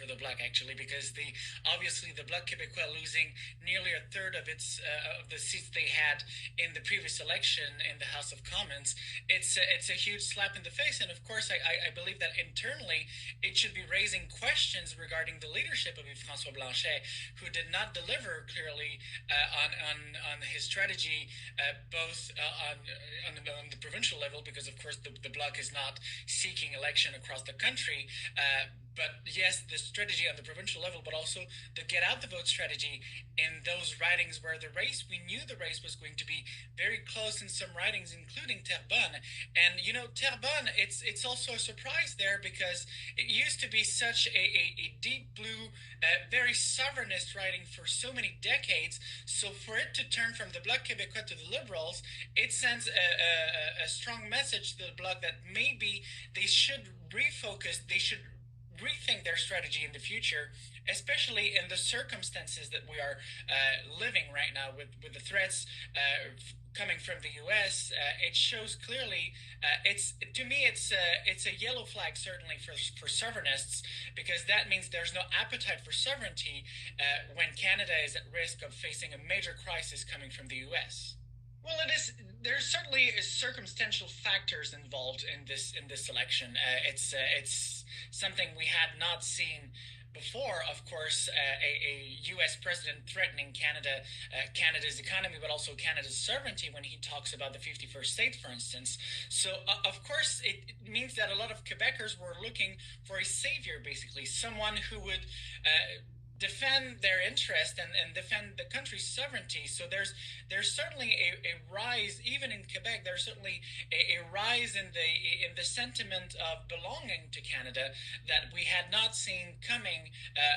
the Bloc actually, because obviously the Bloc Québécois losing nearly a third of its of the seats they had in the previous election in the House of Commons. It's a huge slap in the face, and of course I believe that internally it should be raising questions regarding the leadership of François Blanchet, who did not deliver clearly on his strategy, both on the provincial level, because of course the Bloc is not seeking election across the country. But yes, the strategy on the provincial level, but also the get out the vote strategy in those ridings where we knew the race was going to be very close in some ridings, including Terrebonne. And Terrebonne, it's also a surprise there because it used to be such a deep blue, very sovereignist riding for so many decades. So for it to turn from the Bloc Québécois to the Liberals, it sends a strong message to the Bloc that maybe they should refocus, they should rethink their strategy in the future, especially in the circumstances that we are living right now with the threats coming from the U.S. It shows clearly. To me, it's a yellow flag certainly for sovereignists, because that means there's no appetite for sovereignty when Canada is at risk of facing a major crisis coming from the U.S. Well, it is. There's certainly circumstantial factors involved in this election. It's something we had not seen before. Of course, a U.S. president threatening Canada's economy, but also Canada's sovereignty when he talks about the 51st state, for instance. So, of course, it means that a lot of Quebecers were looking for a savior, basically, someone who would defend their interest and defend the country's sovereignty. So there's certainly a rise, even in Quebec. There's certainly a rise in the sentiment of belonging to Canada that we had not seen coming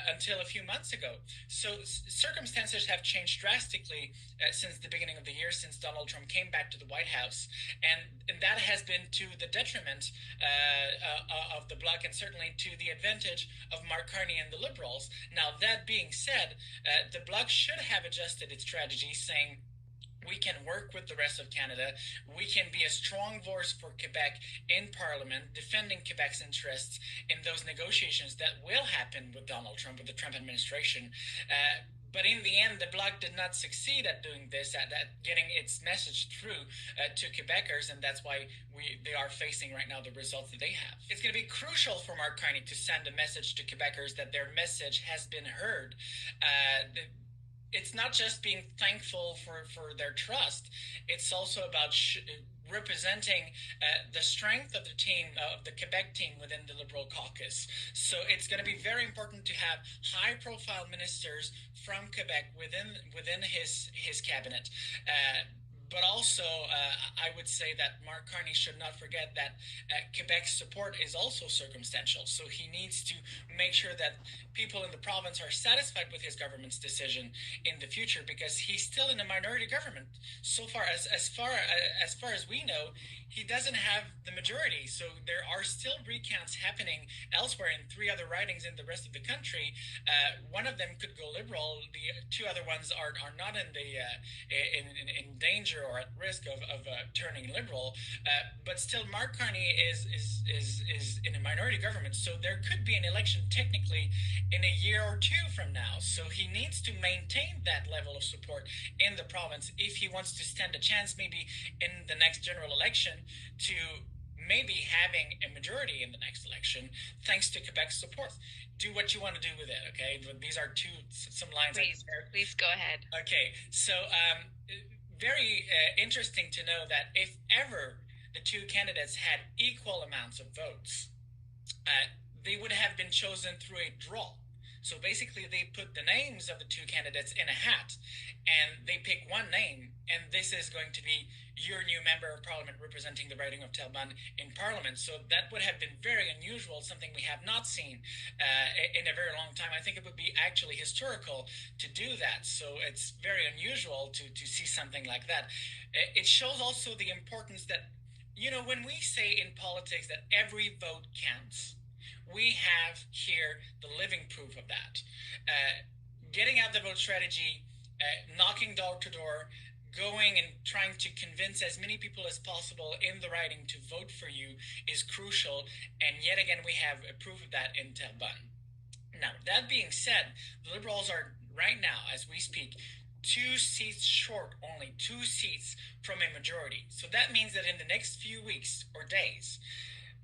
until a few months ago. So circumstances have changed drastically since the beginning of the year, since Donald Trump came back to the White House, and that has been to the detriment of the Bloc, and certainly to the advantage of Mark Carney and the Liberals. Now, that being said, the Bloc should have adjusted its strategy, saying we can work with the rest of Canada. We can be a strong voice for Quebec in Parliament, defending Quebec's interests in those negotiations that will happen with Donald Trump, with the Trump administration. But in the end, the Bloc did not succeed at doing this, at getting its message through to Quebecers, and that's why they are facing right now the results that they have. It's going to be crucial for Mark Carney to send a message to Quebecers that their message has been heard. It's not just being thankful for their trust. It's also about representing the strength of the team, of the Quebec team within the Liberal caucus. So it's going to be very important to have high-profile ministers from Quebec within his cabinet. But also, I would say that Mark Carney should not forget that Quebec's support is also circumstantial. So he needs to make sure that people in the province are satisfied with his government's decision in the future, because he's still in a minority government. So far as far as we know, he doesn't have the majority. So there are still recounts happening elsewhere in 3 other ridings in the rest of the country. One of them could go Liberal. The 2 other ones are not in danger or at risk of turning Liberal. But still, Mark Carney is in a minority government. So there could be an election technically in a year or 2 from now. So he needs to maintain that level of support in the province if he wants to stand a chance, maybe in the next general election, to maybe having a majority in the next election, thanks to Quebec's support. Do what you want to do with it, okay? These are some lines. Please go ahead. Okay, so very interesting to know that if ever the 2 candidates had equal amounts of votes, they would have been chosen through a draw. So basically, they put the names of the 2 candidates in a hat, and they pick one name, and this is going to be your new member of Parliament representing the riding of Terrebonne in Parliament. So that would have been very unusual, something we have not seen in a very long time. I think it would be actually historical to do that. So it's very unusual to see something like that. It shows also the importance that, when we say in politics that every vote counts, we have here the living proof of that. Getting out the vote strategy, knocking door to door, going and trying to convince as many people as possible in the riding to vote for you is crucial. And yet again, we have a proof of that in Terrebonne. Now, that being said, the Liberals are right now, as we speak, 2 seats short, only 2 seats from a majority. So that means that in the next few weeks or days,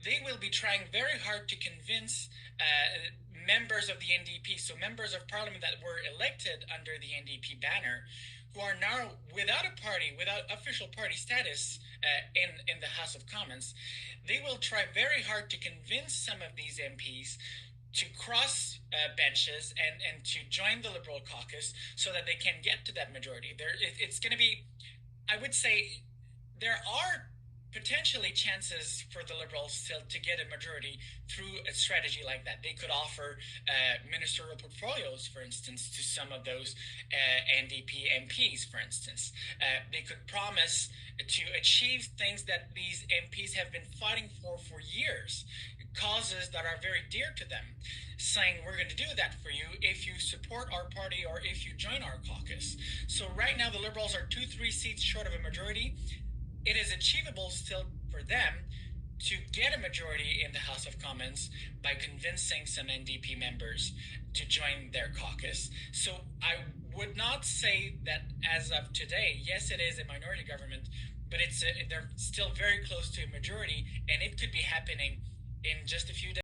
they will be trying very hard to convince members of the NDP, so members of parliament that were elected under the NDP banner, who are now without a party, without official party status in the House of Commons. They will try very hard to convince some of these MPs to cross benches and to join the Liberal caucus so that they can get to that majority. It's going to be, I would say, there are potentially chances for the Liberals still to get a majority through a strategy like that. They could offer ministerial portfolios, for instance, to some of those NDP MPs, for instance. They could promise to achieve things that these MPs have been fighting for years, causes that are very dear to them, saying we're going to do that for you if you support our party or if you join our caucus. So right now the Liberals are 2-3 seats short of a majority. It is achievable still for them to get a majority in the House of Commons by convincing some NDP members to join their caucus. So I would not say that as of today, yes, it is a minority government, but they're still very close to a majority, and it could be happening in just a few days.